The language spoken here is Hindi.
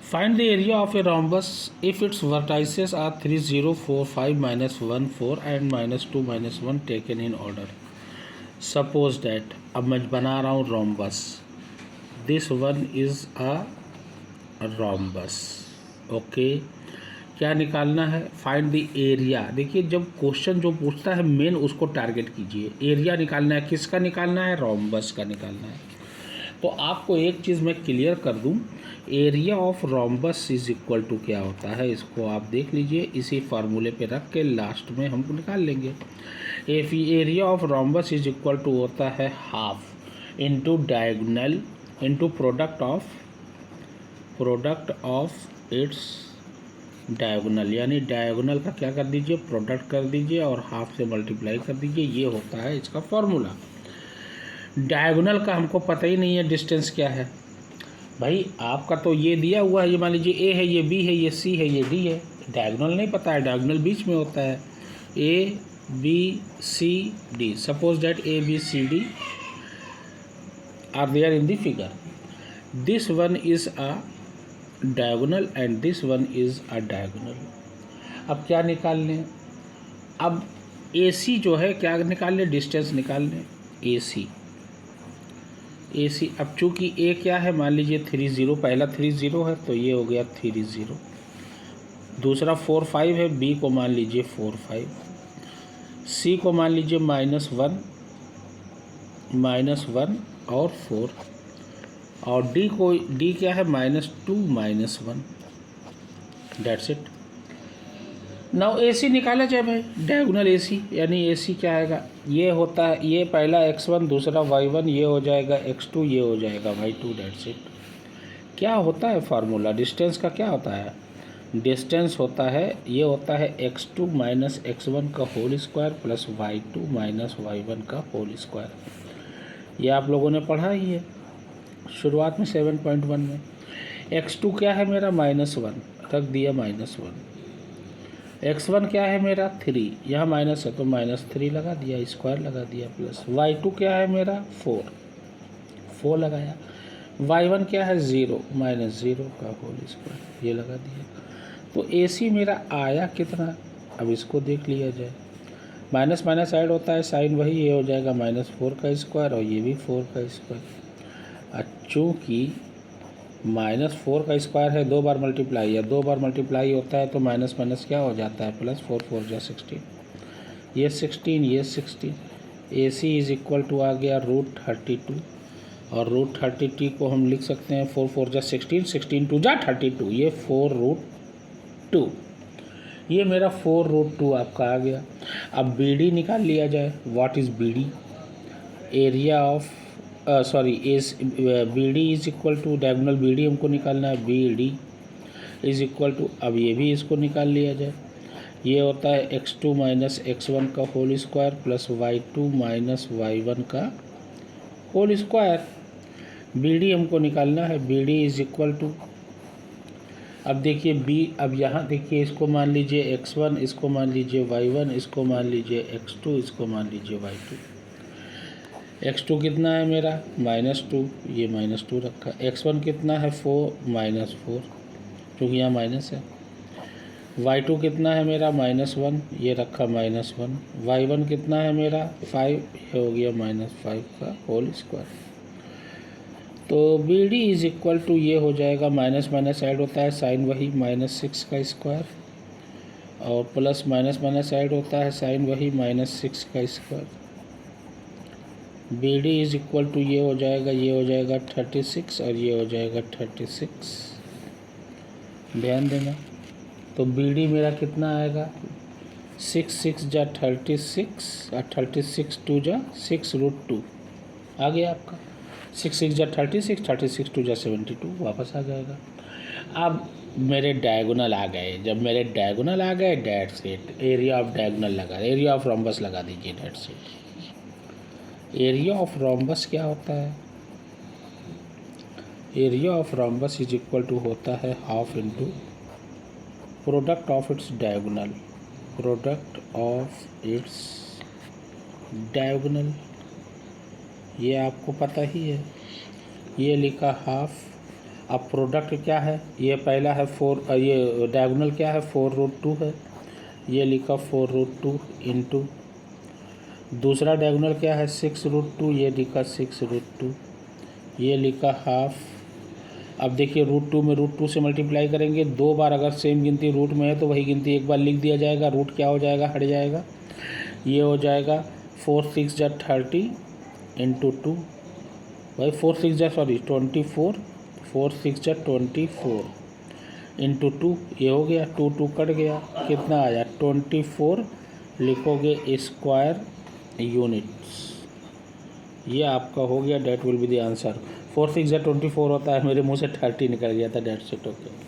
Find the area of a rhombus if its vertices are 3, 0, 4, 5, -1, 4 and -2, -1 taken in order. Suppose that अब मैं बना रहा हूँ rhombus. This one is a rhombus. Okay, क्या निकालना है? Find the area. देखिए, जब क्वेश्चन जो पूछता है मेन उसको टारगेट कीजिए. एरिया निकालना है. किसका निकालना है? रोम्बस का निकालना है. तो आपको एक चीज़ मैं क्लियर कर दूं, area of rhombus is equal to क्या होता है, इसको आप देख लीजिए. इसी फार्मूले पे रख के लास्ट में हम निकाल लेंगे. Area of rhombus is equal to होता है half into diagonal into product of its diagonal. यानी डायगोनल का क्या कर दीजिए? प्रोडक्ट कर दीजिए और हाफ से मल्टीप्लाई कर दीजिए. ये होता है इसका फॉर्मूला. डायगोनल का हमको पता ही नहीं है डिस्टेंस क्या है भाई. आपका तो ये दिया हुआ है, ये मान लीजिए ए है, ये बी है, ये सी है, ये डी है. डायगोनल नहीं पता है. डायगोनल बीच में होता है. A B C D. Suppose that A B C D are there in the figure. This one is a diagonal and this one is a diagonal. अब क्या निकाल लें? अब ए सी जो है क्या निकाल लें? डिस्टेंस निकाल लें. ए सी अब चूंकि ए क्या है, मान लीजिए 3, 0. पहला 3, 0 है तो ये हो गया 3, 0. दूसरा 4, 5 है. बी को मान लीजिए 4, 5. सी को मान लीजिए -1 और 4. और डी क्या है? -2 -1. That's it. नाउ ए सी निकाला जाए भाई. डायगोनल ए सी, यानी ए सी क्या आएगा? ये होता है, ये पहला x1, दूसरा y1, ये हो जाएगा x2, ये हो जाएगा y2. That's it. क्या होता है फार्मूला? डिस्टेंस का क्या होता है? डिस्टेंस होता है, ये होता है x2 - x1 का whole square plus y2 - y1 का होल स्क्वायर. ये आप लोगों ने पढ़ा ही है शुरुआत में 7.1 में. x2 क्या है मेरा? -1 रख दिया -1. x1 क्या है मेरा? 3. यहाँ माइनस है तो -3 लगा दिया, स्क्वायर लगा दिया, प्लस y2 क्या है मेरा? 4 लगाया. y1 क्या है? 0 -0 का होल स्क्वायर, ये लगा दिया. तो AC मेरा आया कितना? अब इसको देख लिया जाए. माइनस माइनस ऐड होता है, साइन वही, ये हो जाएगा -4 का स्क्वायर और ये भी 4 का स्क्वायर. चूँकि -4 का स्क्वायर है, 2 बार मल्टीप्लाई, या 2 बार मल्टीप्लाई होता है तो माइनस माइनस क्या हो जाता है? प्लस. 4 4 जा 16. ये 16, ये 16. AC इज इक्वल टू आ गया √32. और √32 को हम लिख सकते हैं 4 4 जा 16, 16 2 जा 32. ये 4√2. ये मेरा 4√2 आपका आ गया. अब BD निकाल लिया जाए. What is BD? Area of BD is equal to diagonal BD हमको निकालना है. BD इज इक्वल टू, अब ये भी इसको निकाल लिया जाए. ये होता है x2 - x1 का whole square plus y2 - y1 का होल स्क्वायर. BD हमको निकालना है. BD इज इक्वल टू, अब देखिए अब यहाँ देखिए, इसको मान लीजिए x1, इसको मान लीजिए y1, इसको मान लीजिए x2, इसको मान लीजिए y2. x2 कितना है मेरा? -2, ये -2 रखा. x1 कितना है? 4 -4, क्योंकि यहाँ माइनस है. y2 कितना है मेरा? -1, ये रखा -1. y1 कितना है मेरा? 5, ये हो गया -5 का होल स्क्वायर. तो BD इज इक्वल टू, ये हो जाएगा माइनस माइनस ऐड होता है, साइन वही -6 का स्क्वायर, और प्लस माइनस माइनस ऐड होता है, साइन वही -6 का square. BD is equal to, ये हो जाएगा 36 और ये हो जाएगा 36. ध्यान देना. तो BD मेरा कितना आएगा? 6 6 जा 36 और 36 2 जा 6√2 आ गया आपका. 6 6 जा 36, 36 2 जा 72, वापस आ जाएगा. अब मेरे डायगोनल आ गए. जब मेरे डायगोनल आ गए, that's it. Area of diagonal लगा, एरिया ऑफ रोम्बस लगा दीजिए. That's it. Area of rhombus क्या होता है? Area of rhombus is equal to होता है half into product of its diagonal. Product of its diagonal, ये आपको पता ही है. ये लिखा हाफ अब प्रोडक्ट क्या है, ये पहला है 4, ये डायगोनल क्या है 4√2 है, ये लिखा 4√2 इंटू, दूसरा डायगोनल क्या है 6√2, ये लिखा 6√2, ये लिखा हाफ। अब देखिए √2 में √2 से मल्टीप्लाई करेंगे, 2 बार अगर सेम गिनती रूट में है तो वही गिनती एक बार लिख दिया जाएगा, रूट क्या हो जाएगा, हट जाएगा। ये हो जाएगा 4 6 जा 30 इंटू 2, भाई 4 6 जा 24, 4 6 जा 24 इंटू 2, ये हो गया 2 2 कट गया, कितना आया 24 लिखोगे स्क्वायर यूनिट्स। ये आपका हो गया, that will be the answer. 4 6 जा 24 होता है, मेरे मुंह से 30 निकल गया था, डेट सेट ओके।